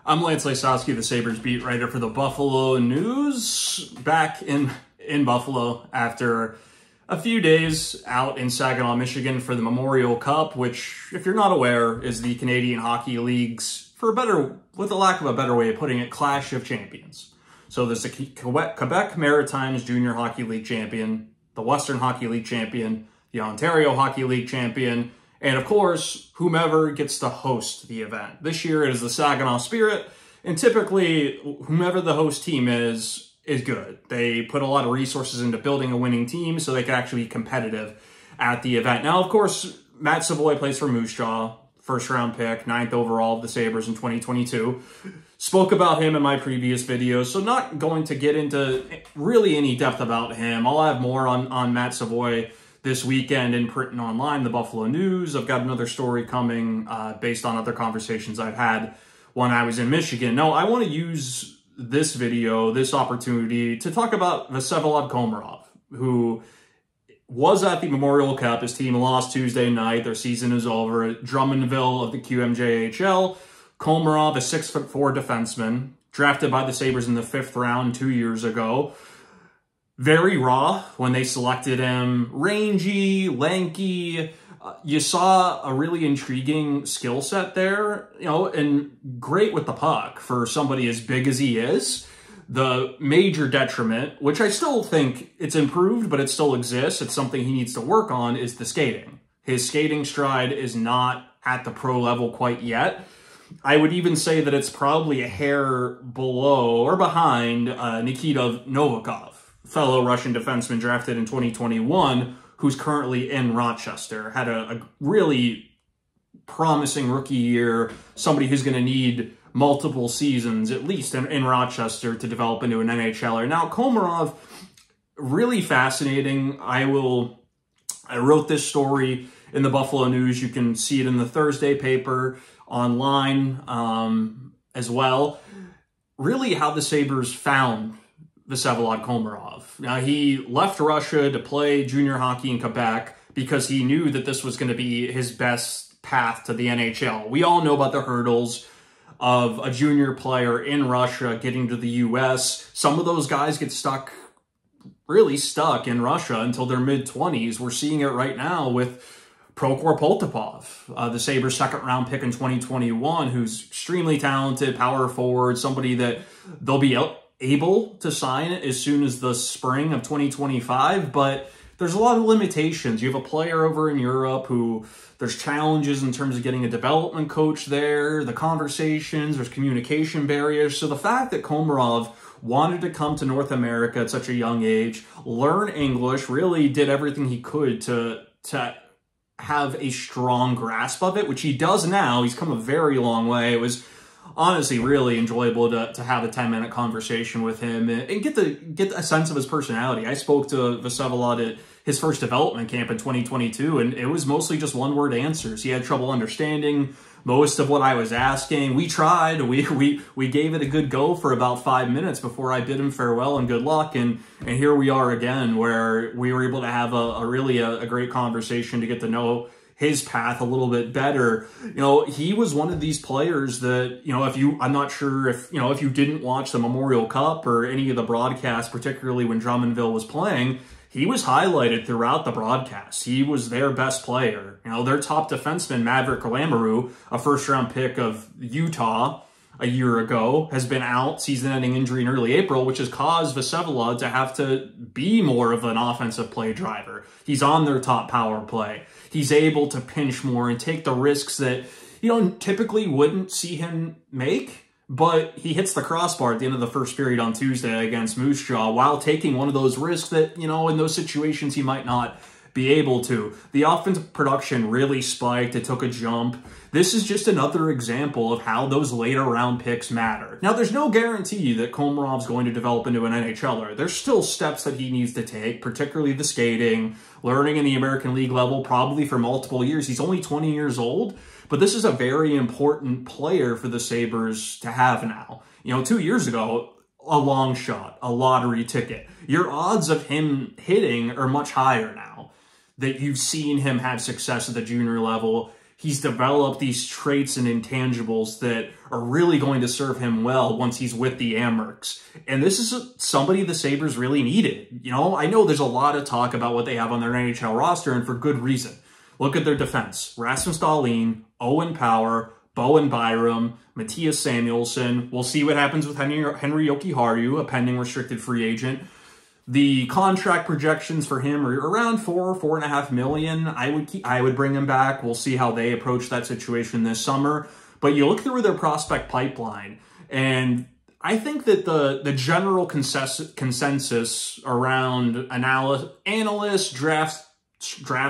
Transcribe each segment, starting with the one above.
I'm Lance Lysowski, the Sabres beat writer for the Buffalo News, back in Buffalo after a few days out in Saginaw, Michigan for the Memorial Cup, which, if you're not aware, is the Canadian Hockey League's, with a lack of a better way of putting it, Clash of Champions. So there's the Quebec Maritimes Junior Hockey League champion, the Western Hockey League champion, the Ontario Hockey League champion, and of course, whomever gets to host the event. This year it is the Saginaw Spirit, and typically whomever the host team is good. They put a lot of resources into building a winning team so they can actually be competitive at the event. Now, of course, Matt Savoie plays for Moose Jaw, first-round pick, 9th overall of the Sabres in 2022. Spoke about him in my previous videos, so not going to get into really any depth about him. I'll have more on Matt Savoie this weekend in print and online, the Buffalo News. I've got another story coming based on other conversations I've had when I was in Michigan. No, I want to use this video, this opportunity, to talk about Vsevolod Komarov, who was at the Memorial Cup. His team lost Tuesday night. Their season is over at Drummondville of the QMJHL. Komarov, a 6'4" defenseman, drafted by the Sabres in the 5th round 2 years ago. Very raw when they selected him. Rangy, lanky. You saw a really intriguing skill set there, and great with the puck for somebody as big as he is. The major detriment, which I still think it's improved, but it still exists, it's something he needs to work on, is the skating. His skating stride is not at the pro level quite yet. I would even say that it's probably a hair below or behind Nikita Novikov, fellow Russian defenseman drafted in 2021, who's currently in Rochester. Had a really promising rookie year, somebody who's going to need multiple seasons, at least in Rochester, to develop into an NHLer. Now, Komarov, really fascinating. I wrote this story in the Buffalo News. You can see it in the Thursday paper, online as well. Really how the Sabres found Vsevolod Komarov. Now, he left Russia to play junior hockey in Quebec because he knew that this was going to be his best path to the NHL. We all know about the hurdles of a junior player in Russia getting to the U.S. Some of those guys get really stuck in Russia until their mid-20s. We're seeing it right now with Prokhor Poltapov, the Sabres 2nd-round pick in 2021, who's extremely talented, power forward, somebody that they'll be able to sign as soon as the spring of 2025, but there's a lot of limitations. You have a player over in Europe who there's challenges in terms of getting a development coach there, the conversations, there's communication barriers. So the fact that Komarov wanted to come to North America at such a young age, learn English, really did everything he could to have a strong grasp of it, which he does now. He's come a very long way. It was honestly really enjoyable to have a 10-minute conversation with him and get a sense of his personality. I spoke to Vsevolod at his first development camp in 2022, and it was mostly just one-word answers. He had trouble understanding most of what I was asking. We tried. We gave it a good go for about 5 minutes before I bid him farewell and good luck. And here we are again, where we were able to have a really great conversation to get to know his path a little bit better. He was one of these players that, I'm not sure if you didn't watch the Memorial Cup or any of the broadcasts, particularly when Drummondville was playing, he was highlighted throughout the broadcast. He was their best player. Their top defenseman, Maverick Lamoureux, a first-round pick of Utah a year ago, has been out, season-ending injury in early April, which has caused Vsevolod to have to be more of an offensive play driver. He's on their top power play. He's able to pinch more and take the risks that typically wouldn't see him make. But he hits the crossbar at the end of the first period on Tuesday against Moose Jaw while taking one of those risks that, in those situations he might not be able to. The offensive production really spiked. It took a jump. This is just another example of how those later round picks matter. Now, there's no guarantee that Komarov's going to develop into an NHLer. There's still steps that he needs to take, particularly the skating, learning in the American League level, probably for multiple years. He's only 20 years old. But this is a very important player for the Sabres to have now. 2 years ago, a long shot, a lottery ticket. Your odds of him hitting are much higher now that you've seen him have success at the junior level. he's developed these traits and intangibles that are really going to serve him well once he's with the Amerks. And this is somebody the Sabres really needed. You know, I know there's a lot of talk about what they have on their NHL roster, and for good reason. Look at their defense. Rasmus Dahlin, Owen Power, Bowen Byram, Matthias Samuelsson. We'll see what happens with Henry Jokiharju, a pending restricted free agent. The contract projections for him are around $4.5 million. I would bring him back. We'll see how they approach that situation this summer. But you look through their prospect pipeline, and I think that the general consensus around analysts, draft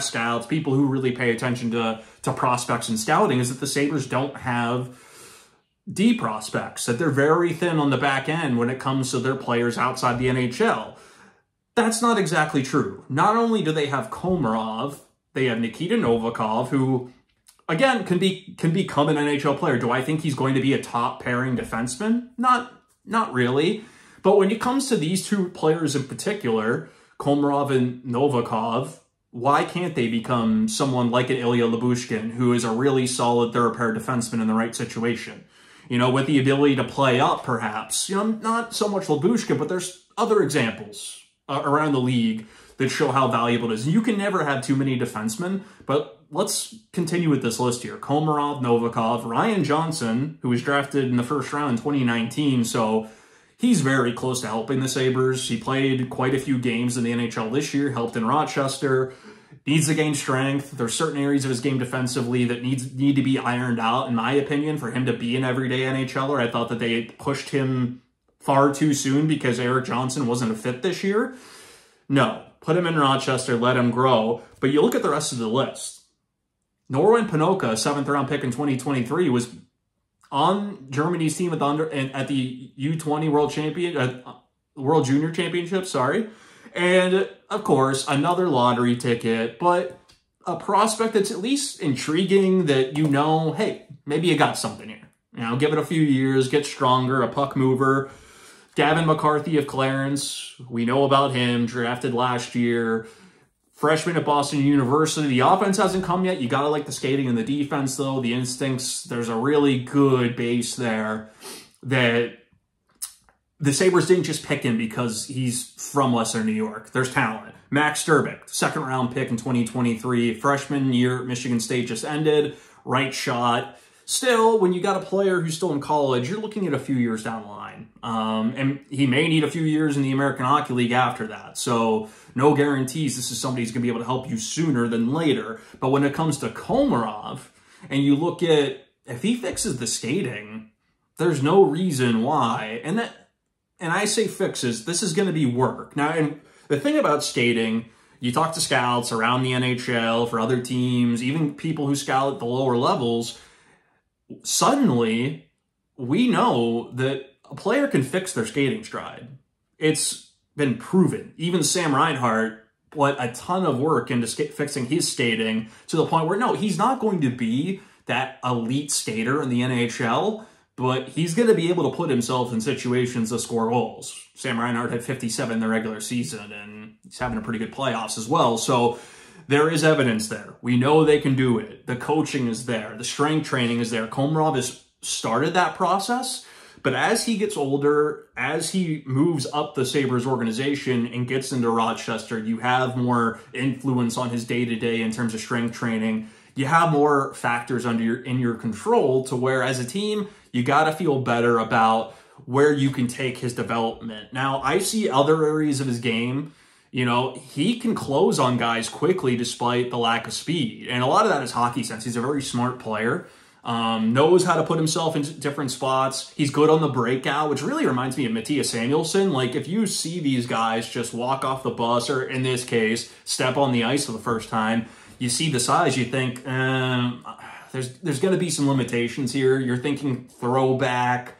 scouts, people who really pay attention to prospects and scouting, is that the Sabres don't have D prospects, that they're very thin on the back end when it comes to their players outside the NHL. That's not exactly true. Not only do they have Komarov, they have Nikita Novikov, who, again, can become an NHL player. Do I think he's going to be a top pairing defenseman? Not really. But when it comes to these two players in particular, Komarov and Novikov, why can't they become someone like an Ilya Lyubushkin, who is a really solid third pair defenseman in the right situation? You know, with the ability to play up, perhaps. You know, not so much Lyubushkin, but there's other examples around the league that show how valuable it is. You can never have too many defensemen, but let's continue with this list here. Komarov, Novikov, Ryan Johnson, who was drafted in the first round in 2019, so he's very close to helping the Sabres. He played quite a few games in the NHL this year, helped in Rochester, needs to gain strength. There's certain areas of his game defensively that need to be ironed out, in my opinion, for him to be an everyday NHLer. I thought that they pushed him far too soon because Erik Johnson wasn't a fit this year. No, put him in Rochester, let him grow. But you look at the rest of the list. Norwin Panoka, 7th round pick in 2023, was on Germany's team at the U20 World Junior Championship, And of course, another lottery ticket, but a prospect that's at least intriguing, that you know, hey, maybe you got something here. You know, give it a few years, get stronger, a puck mover. Gavin McCarthy of Clarence, we know about him, drafted last year. Freshman at Boston University. The offense hasn't come yet. You got to like the skating and the defense, though. The instincts, there's a really good base there that the Sabres didn't just pick him because he's from Western New York. There's talent. Max Sturbick, 2nd round pick in 2023. Freshman year at Michigan State just ended. Right shot. Still, when you got a player who's still in college, you're looking at a few years down the line. And he may need a few years in the American Hockey League after that. So no guarantees this is somebody who's going to be able to help you sooner than later. But when it comes to Komarov, and you look at, if he fixes the skating, there's no reason why. And I say fixes, this is going to be work. Now, and the thing about skating, you talk to scouts around the NHL, for other teams, even people who scout at the lower levels, suddenly we know that a player can fix their skating stride. It's been proven. Even Sam Reinhart put a ton of work into fixing his skating to the point where, no, he's not going to be that elite skater in the NHL, but he's going to be able to put himself in situations to score goals. Sam Reinhart had 57 in the regular season, and he's having a pretty good playoffs as well. So there is evidence there. We know they can do it. The coaching is there. The strength training is there. Komarov has started that process. But as he gets older, as he moves up the Sabres organization and gets into Rochester, you have more influence on his day-to-day in terms of strength training. You have more factors in your control, to where, as a team, you got to feel better about where you can take his development. Now, I see other areas of his game. You know, he can close on guys quickly despite the lack of speed. And a lot of that is hockey sense. He's a very smart player. Knows how to put himself in different spots. He's good on the breakout, which really reminds me of Matthias Samuelsson. Like, if you see these guys just walk off the bus, or in this case, step on the ice for the first time, you see the size, you think, there's going to be some limitations here. You're thinking throwback,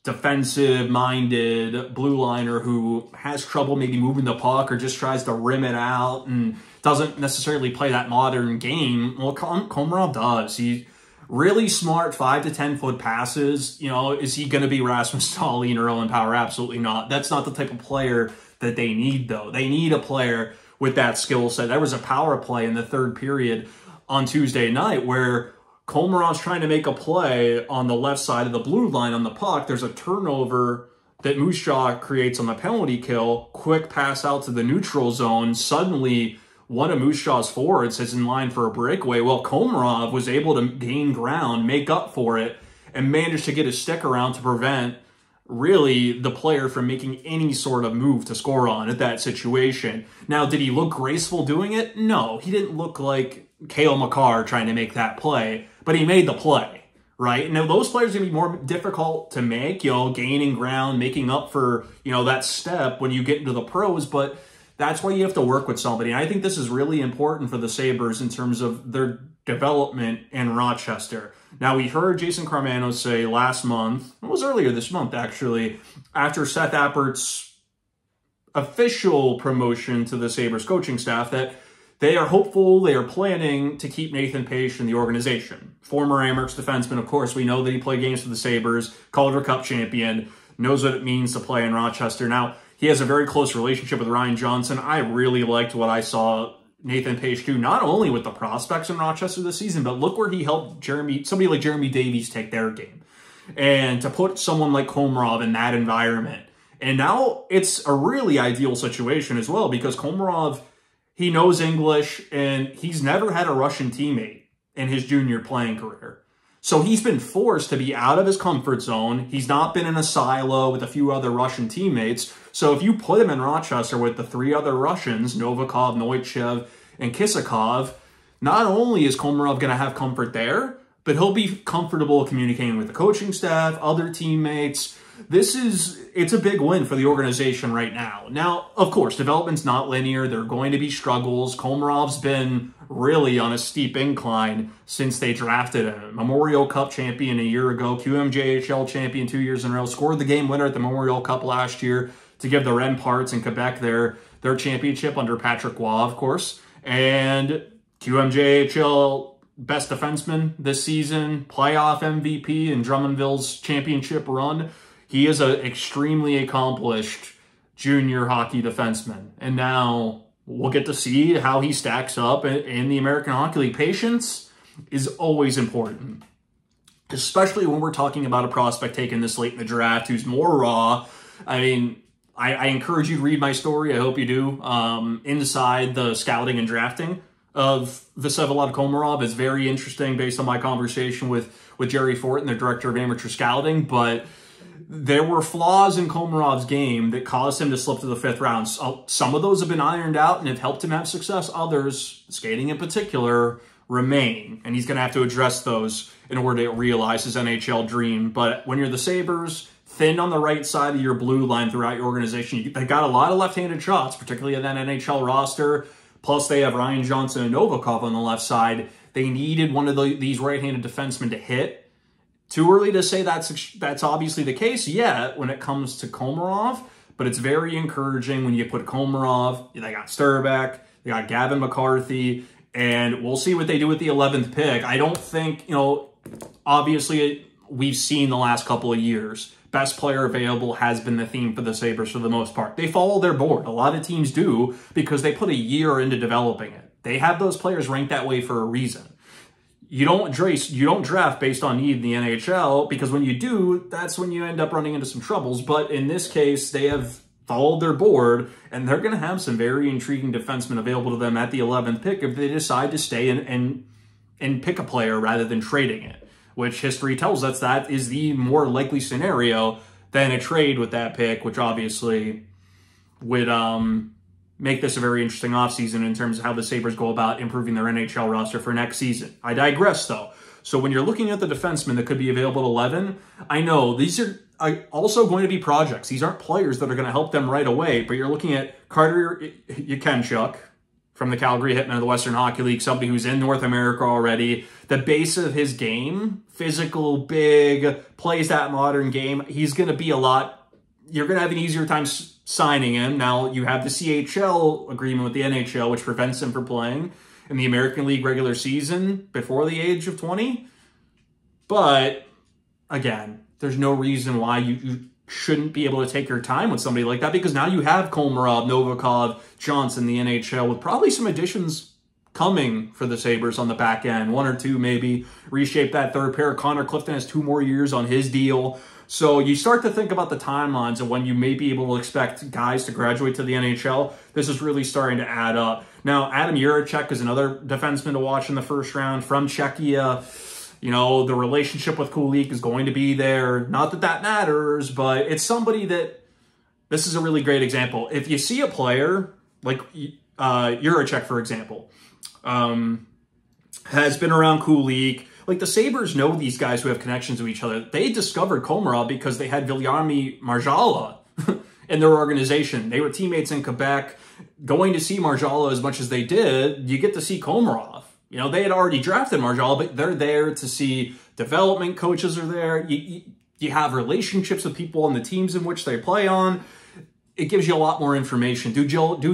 defensive-minded blue liner who has trouble maybe moving the puck or just tries to rim it out and doesn't necessarily play that modern game. Well, Komarov does. He's really smart 5 to 10 foot passes. You know, is he going to be Rasmus Dahlin or Owen Power? Absolutely not. That's not the type of player that they need, though. They need a player with that skill set. There was a power play in the third period on Tuesday night where Komarov's trying to make a play on the left side of the blue line on the puck. There's a turnover that Moose Jaw creates on the penalty kill. Quick pass out to the neutral zone. Suddenly, one of Moose Jaw's forwards is in line for a breakaway. Well, Komarov was able to gain ground, make up for it, and managed to get his stick around to prevent really the player from making any sort of move to score on at that situation. Now, did he look graceful doing it? No, he didn't look like Cale Makar trying to make that play, but he made the play, right? Now, those players are going to be more difficult to make, gaining ground, making up for, that step when you get into the pros, but that's why you have to work with somebody. And I think this is really important for the Sabres in terms of their development in Rochester. Now, we heard Jason Carmano say last month, it was earlier this month actually, after Seth Appert's official promotion to the Sabres coaching staff, that they are hopeful, they are planning to keep Nathan Pache in the organization. Former Amerks defenseman, of course, we know that he played games for the Sabres, Calder Cup champion, knows what it means to play in Rochester. Now, he has a very close relationship with Ryan Johnson. I really liked what I saw Nathan Pache do, not only with the prospects in Rochester this season, but look where he helped somebody like Jeremy Davies take their game. And to put someone like Komarov in that environment. And now it's a really ideal situation as well, because Komarov, he knows English, and he's never had a Russian teammate in his junior playing career. So he's been forced to be out of his comfort zone. He's not been in a silo with a few other Russian teammates. So if you put him in Rochester with the three other Russians, Novikov, Neutchev, and Kisakov, not only is Komarov going to have comfort there, but he'll be comfortable communicating with the coaching staff, other teammates. It's a big win for the organization right now. Now, of course, development's not linear. There are going to be struggles. Komarov's been really on a steep incline since they drafted him. Memorial Cup champion a year ago, QMJHL champion 2 years in a row, scored the game winner at the Memorial Cup last year to give the Remparts in Quebec their championship under Patrick Roy, of course. And QMJHL best defenseman this season, playoff MVP in Drummondville's championship run. He is an extremely accomplished junior hockey defenseman. And now we'll get to see how he stacks up in the American Hockey League. Patience is always important, especially when we're talking about a prospect taken this late in the draft who's more raw. I mean, I encourage you to read my story. I hope you do. Inside the scouting and drafting of Vsevolod Komarov is very interesting based on my conversation with Jerry Fortin, the director of amateur scouting. But there were flaws in Komarov's game that caused him to slip to the fifth round. Some of those have been ironed out and have helped him have success. Others, skating in particular, remain. And he's going to have to address those in order to realize his NHL dream. But when you're the Sabres, thin on the right side of your blue line throughout your organization, they got a lot of left-handed shots, particularly in that NHL roster. Plus, they have Ryan Johnson and Novikov on the left side. They needed one of these right-handed defensemen to hit. Too early to say that's obviously the case yet when it comes to Komarov, but it's very encouraging when you put Komarov, they got Sturbeck, they got Gavin McCarthy, and we'll see what they do with the 11th pick. I don't think, obviously we've seen the last couple of years, best player available has been the theme for the Sabres for the most part. They follow their board. A lot of teams do because they put a year into developing it. They have those players ranked that way for a reason. You don't draft based on need in the NHL, because when you do, that's when you end up running into some troubles. But in this case, they have followed their board, and they're going to have some very intriguing defensemen available to them at the 11th pick if they decide to stay and pick a player rather than trading it, which history tells us that is the more likely scenario than a trade with that pick, which obviously would make this a very interesting offseason in terms of how the Sabres go about improving their NHL roster for next season. I digress, though. So when you're looking at the defensemen that could be available at 11, I know these are also going to be projects. These aren't players that are going to help them right away, but you're looking at Carter Yakenchuk from the Calgary Hitmen of the Western Hockey League, somebody who's in North America already. The base of his game, physical, big, plays that modern game. He's going to be you're going to have an easier time signing him. Now, you have the CHL agreement with the NHL, which prevents him from playing in the American League regular season before the age of 20. But, again, there's no reason why you shouldn't be able to take your time with somebody like that, because now you have Komarov, Novikov, Johnson, the NHL, with probably some additions coming for the Sabres on the back end. 1 or 2 maybe. Reshape that third pair. Connor Clifton has 2 more years on his deal. So you start to think about the timelines of when you may be able to expect guys to graduate to the NHL. This is really starting to add up. Now, Adam Jiricek is another defenseman to watch in the first round from Czechia. You know, the relationship with Kulich is going to be there. Not that that matters, but it's somebody that, this is a really great example. If you see a player like Jiricek, for example, has been around Kulich. Like, the Sabres know these guys who have connections to each other. They discovered Komarov because they had Viljami Marjala in their organization. They were teammates in Quebec. Going to see Marjala as much as they did, you get to see Komarov. You know, they had already drafted Marjala, but they're there to see development coaches are there. You have relationships with people on the teams in which they play on. It gives you a lot more information. Due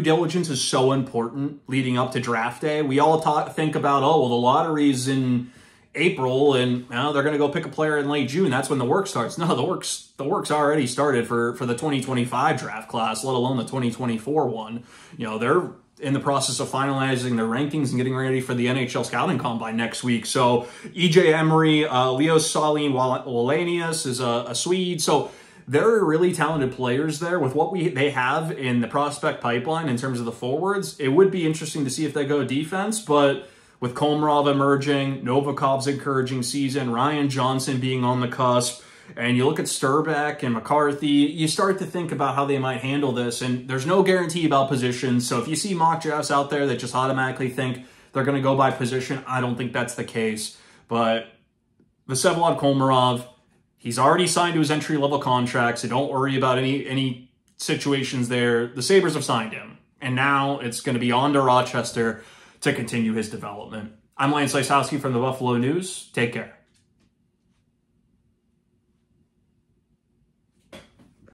diligence is so important leading up to draft day. We all think about, oh, well, the lottery's in April and they're going to go pick a player in late June. That's when the work starts. No, the work's already started for the 2025 draft class, let alone the 2024 one. You know, they're in the process of finalizing their rankings and getting ready for the NHL Scouting Combine next week. So EJ Emery, Leo Salin Wallenius is a Swede. So there are really talented players there with what they have in the prospect pipeline in terms of the forwards. It would be interesting to see if they go defense, but with Komarov emerging, Novikov's encouraging season, Ryan Johnson being on the cusp, and you look at Sturbeck and McCarthy, you start to think about how they might handle this, and there's no guarantee about positions. So if you see mock drafts out there that just automatically think they're going to go by position, I don't think that's the case. But Vsevolod Komarov, he's already signed to his entry-level contract, so don't worry about any situations there. The Sabres have signed him, and now it's going to be on to Rochester to continue his development. I'm Lance Lysowski from the Buffalo News. Take care.